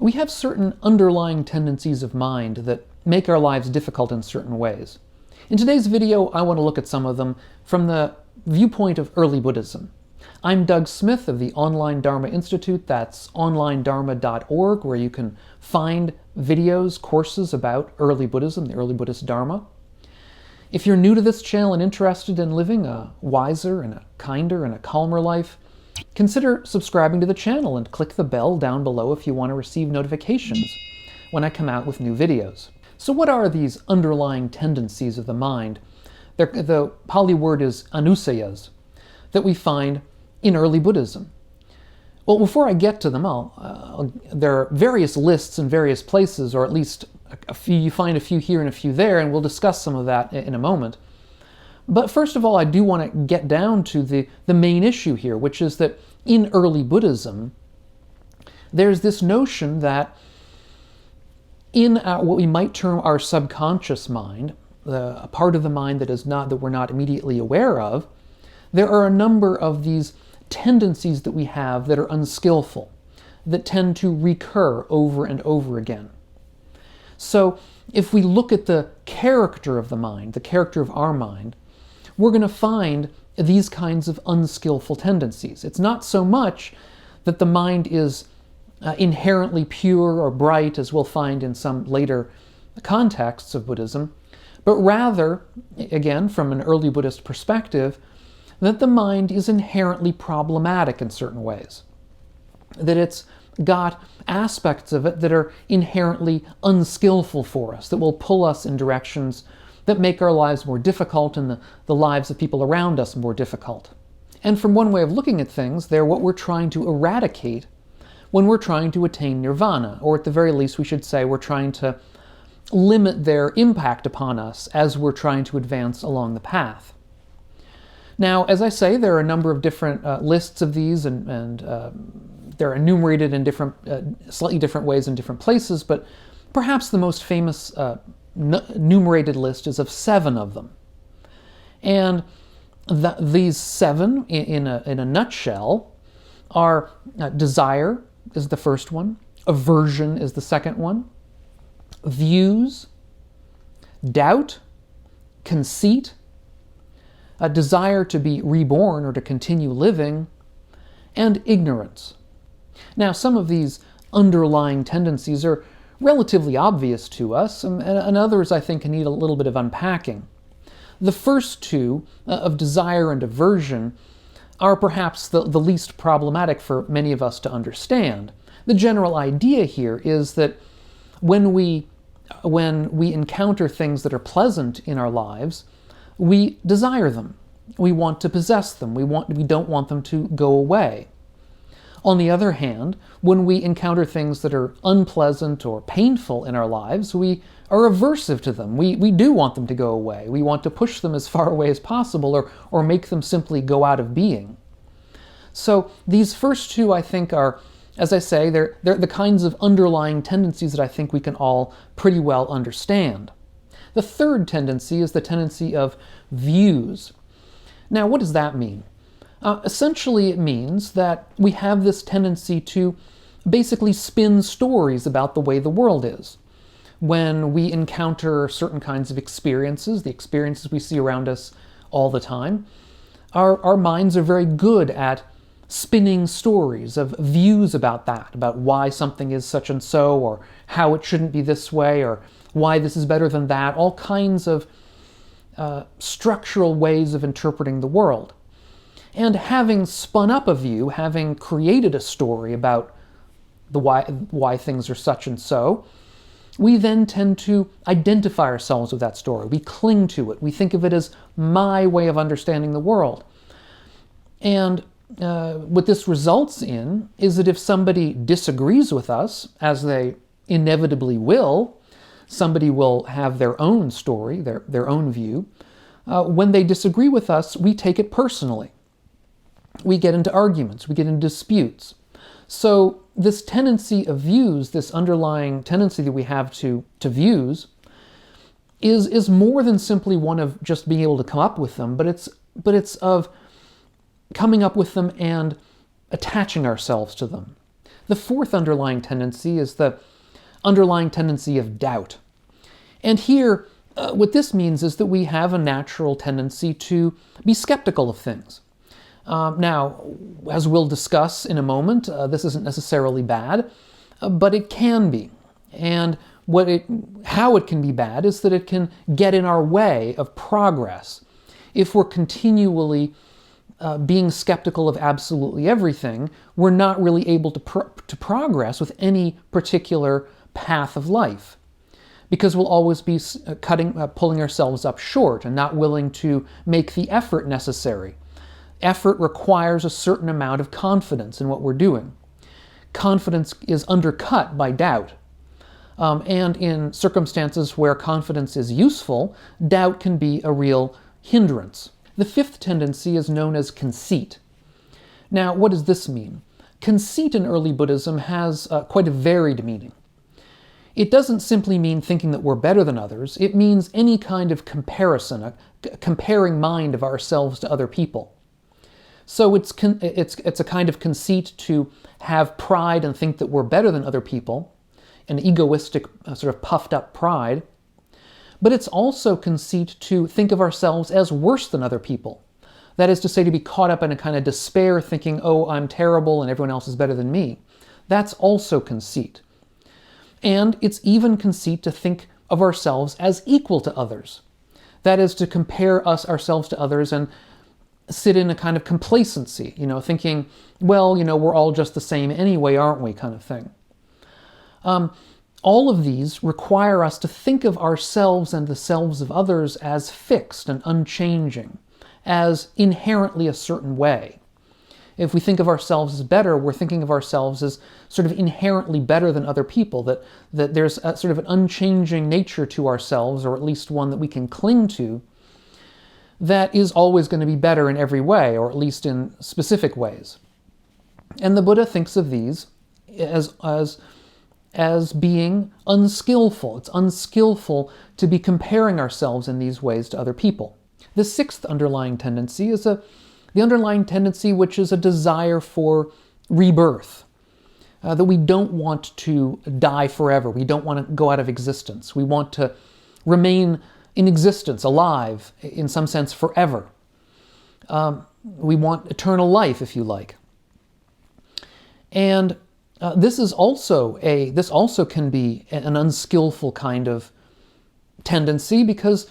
We have certain underlying tendencies of mind that make our lives difficult in certain ways. In today's video, I want to look at some of them from the viewpoint of early Buddhism. I'm Doug Smith of the Online Dharma Institute. That's onlinedharma.org, where you can find videos, courses about early Buddhism, the early Buddhist Dharma. If you're new to this channel and interested in living a wiser and a kinder and a calmer life, consider subscribing to the channel and click the bell down below if you want to receive notifications when I come out with new videos. So what are these underlying tendencies of the mind? The Pali word is anusayas, that we find in early Buddhism. Well, before I get to them, there are various lists in various places, or at least a few. You find a few here and a few there, and we'll discuss some of that in a moment. But first of all, I do want to get down to the main issue here, which is that in early Buddhism, there's this notion that in what we might term our subconscious mind, a part of the mind that we're not immediately aware of, there are a number of these tendencies that we have that are unskillful, that tend to recur over and over again. So if we look at the character of the mind, the character of our mind, we're going to find these kinds of unskillful tendencies. It's not so much that the mind is inherently pure or bright, as we'll find in some later contexts of Buddhism, but rather, again, from an early Buddhist perspective, that the mind is inherently problematic in certain ways, that it's got aspects of it that are inherently unskillful for us, that will pull us in directions that make our lives more difficult and the lives of people around us more difficult. And from one way of looking at things, they're what we're trying to eradicate when we're trying to attain nirvana, or at the very least we should say we're trying to limit their impact upon us as we're trying to advance along the path. Now, as I say, there are a number of different lists of these, and they're enumerated in slightly different ways in different places, but perhaps the most famous enumerated list is of 7 of them. And these 7, in a nutshell, are desire is the first one, aversion is the second one, views, doubt, conceit, a desire to be reborn or to continue living, and ignorance. Now, some of these underlying tendencies are relatively obvious to us, and others I think need a little bit of unpacking. The first 2, of desire and aversion, are perhaps the least problematic for many of us to understand. The general idea here is that when we encounter things that are pleasant in our lives, we desire them. We want to possess them. We don't want them to go away. On the other hand, when we encounter things that are unpleasant or painful in our lives, we are aversive to them. We do want them to go away. We want to push them as far away as possible, or make them simply go out of being. So these first 2, I think, are, as I say, they're the kinds of underlying tendencies that I think we can all pretty well understand. The third tendency is the tendency of views. Now, what does that mean? Essentially, it means that we have this tendency to basically spin stories about the way the world is. When we encounter certain kinds of experiences, the experiences we see around us all the time, our minds are very good at spinning stories of views about that, about why something is such and so, or how it shouldn't be this way, or why this is better than that, all kinds of structural ways of interpreting the world. And having spun up a view, having created a story about why things are such and so, we then tend to identify ourselves with that story. We cling to it. We think of it as my way of understanding the world. And what this results in is that if somebody disagrees with us, as they inevitably will, somebody will have their own story, their own view. When they disagree with us, we take it personally. We get into arguments, we get into disputes. So this tendency of views, this underlying tendency that we have to views, is more than simply one of just being able to come up with them, but it's of coming up with them and attaching ourselves to them. The fourth underlying tendency is the underlying tendency of doubt. And here, what this means is that we have a natural tendency to be skeptical of things. Now, as we'll discuss in a moment, this isn't necessarily bad, but it can be. And how it can be bad is that it can get in our way of progress. If we're continually being skeptical of absolutely everything, we're not really able to progress with any particular path of life, because we'll always be pulling ourselves up short and not willing to make the effort necessary. Effort requires a certain amount of confidence in what we're doing. Confidence is undercut by doubt. And in circumstances where confidence is useful, doubt can be a real hindrance. The fifth tendency is known as conceit. Now, what does this mean? Conceit in early Buddhism has quite a varied meaning. It doesn't simply mean thinking that we're better than others. It means any kind of comparison, a comparing mind of ourselves to other people. So it's a kind of conceit to have pride and think that we're better than other people, an egoistic sort of puffed up pride. But it's also conceit to think of ourselves as worse than other people. That is to say, to be caught up in a kind of despair, thinking, oh, I'm terrible and everyone else is better than me. That's also conceit. And it's even conceit to think of ourselves as equal to others. That is to compare ourselves to others and sit in a kind of complacency, thinking, well, we're all just the same anyway, aren't we, kind of thing. All of these require us to think of ourselves and the selves of others as fixed and unchanging, as inherently a certain way. If we think of ourselves as better, we're thinking of ourselves as sort of inherently better than other people, that there's a sort of an unchanging nature to ourselves, or at least one that we can cling to, that is always going to be better in every way, or at least in specific ways. And the Buddha thinks of these as being unskillful. It's unskillful to be comparing ourselves in these ways to other people. The sixth underlying tendency is the underlying tendency which is a desire for rebirth. That we don't want to die forever. We don't want to go out of existence. We want to remain in existence, alive, in some sense, forever. We want eternal life, if you like. And this also can be an unskillful kind of tendency, because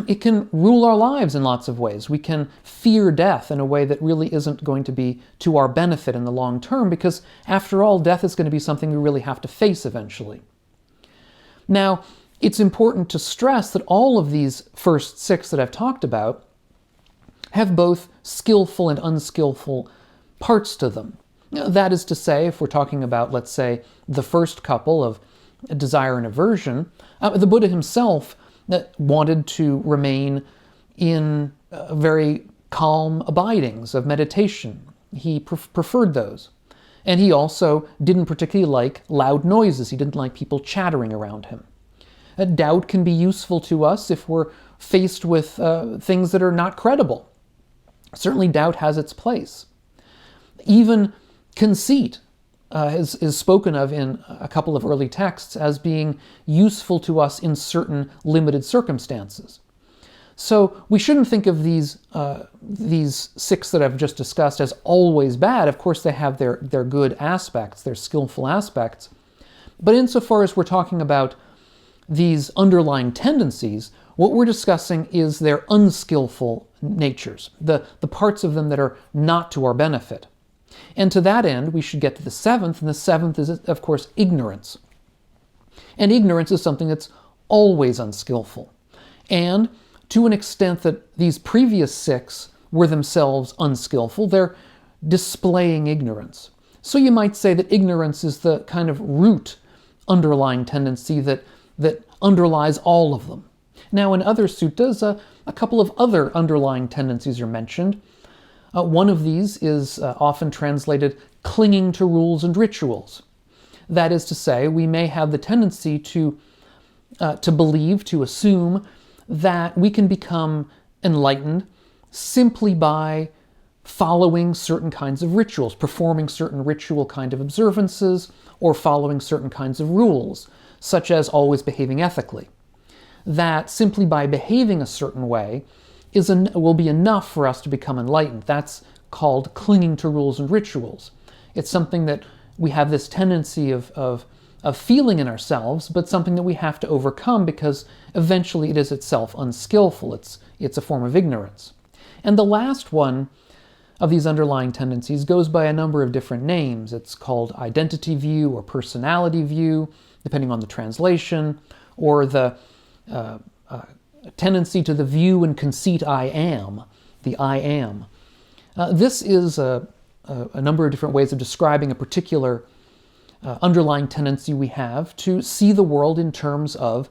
it can rule our lives in lots of ways. We can fear death in a way that really isn't going to be to our benefit in the long term, because after all, death is going to be something we really have to face eventually. Now, it's important to stress that all of these first six that I've talked about have both skillful and unskillful parts to them. That is to say, if we're talking about, let's say, the first couple of desire and aversion, the Buddha himself wanted to remain in very calm abidings of meditation. He preferred those. And he also didn't particularly like loud noises. He didn't like people chattering around him. Doubt can be useful to us if we're faced with things that are not credible. Certainly doubt has its place. Even conceit is spoken of in a couple of early texts as being useful to us in certain limited circumstances. So we shouldn't think of these six that I've just discussed as always bad. Of course, they have their good aspects, their skillful aspects. But insofar as we're talking about these underlying tendencies, what we're discussing is their unskillful natures, the parts of them that are not to our benefit. And to that end, we should get to the seventh, and the seventh is, of course, ignorance. And ignorance is something that's always unskillful. And to an extent that these previous six were themselves unskillful, they're displaying ignorance. So you might say that ignorance is the kind of root underlying tendency that underlies all of them. Now, in other suttas, a couple of other underlying tendencies are mentioned. One of these is often translated clinging to rules and rituals. That is to say, we may have the tendency to believe, to assume that we can become enlightened simply by following certain kinds of rituals, performing certain ritual kind of observances, or following certain kinds of rules, such as always behaving ethically. That simply by behaving a certain way will be enough for us to become enlightened. That's called clinging to rules and rituals. It's something that we have this tendency of feeling in ourselves, but something that we have to overcome because eventually it is itself unskillful. It's a form of ignorance. And the last one of these underlying tendencies goes by a number of different names. It's called identity view or personality view, depending on the translation, or the tendency to the view and conceit I am, the I am. This is a number of different ways of describing a particular underlying tendency we have to see the world in terms of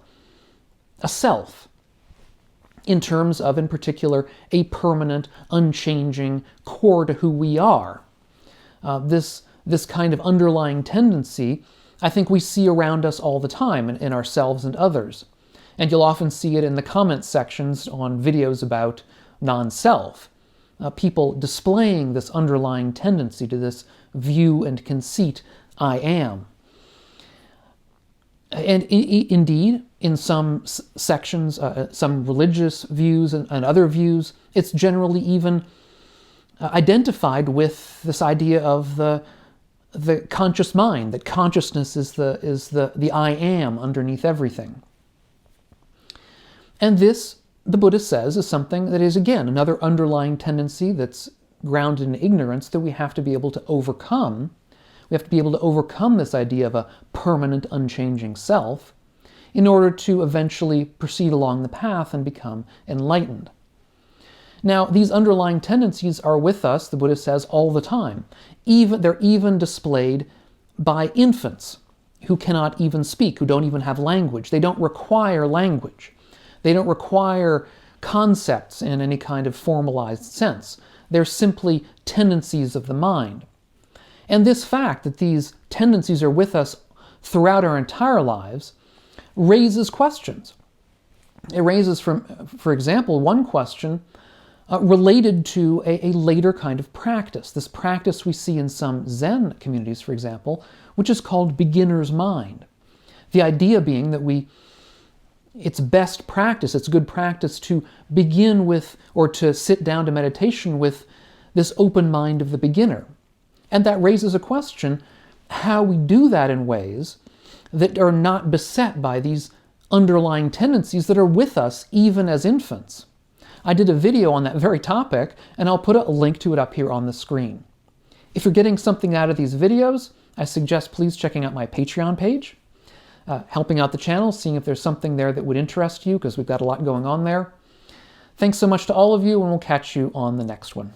a self, in terms of, in particular, a permanent, unchanging core to who we are. This kind of underlying tendency, I think we see around us all the time in ourselves and others. And you'll often see it in the comment sections on videos about non-self. People displaying this underlying tendency to this view and conceit, I am. And indeed, in some sections, some religious views and other views, it's generally even identified with this idea of the conscious mind, that consciousness is the I am underneath everything. And this, the Buddha says, is something that is, again, another underlying tendency that's grounded in ignorance that we have to be able to overcome. We have to be able to overcome this idea of a permanent, unchanging self in order to eventually proceed along the path and become enlightened. Now, these underlying tendencies are with us, the Buddha says, all the time. They're even displayed by infants who cannot even speak, who don't even have language. They don't require language. They don't require concepts in any kind of formalized sense. They're simply tendencies of the mind. And this fact that these tendencies are with us throughout our entire lives raises questions. It raises, for example, one question related to a later kind of practice. This practice we see in some Zen communities, for example, which is called beginner's mind. The idea being that it's best practice, it's good practice to begin with, or to sit down to meditation with this open mind of the beginner. And that raises a question, how we do that in ways that are not beset by these underlying tendencies that are with us even as infants. I did a video on that very topic, and I'll put a link to it up here on the screen. If you're getting something out of these videos, I suggest please checking out my Patreon page, helping out the channel, seeing if there's something there that would interest you, because we've got a lot going on there. Thanks so much to all of you, and we'll catch you on the next one.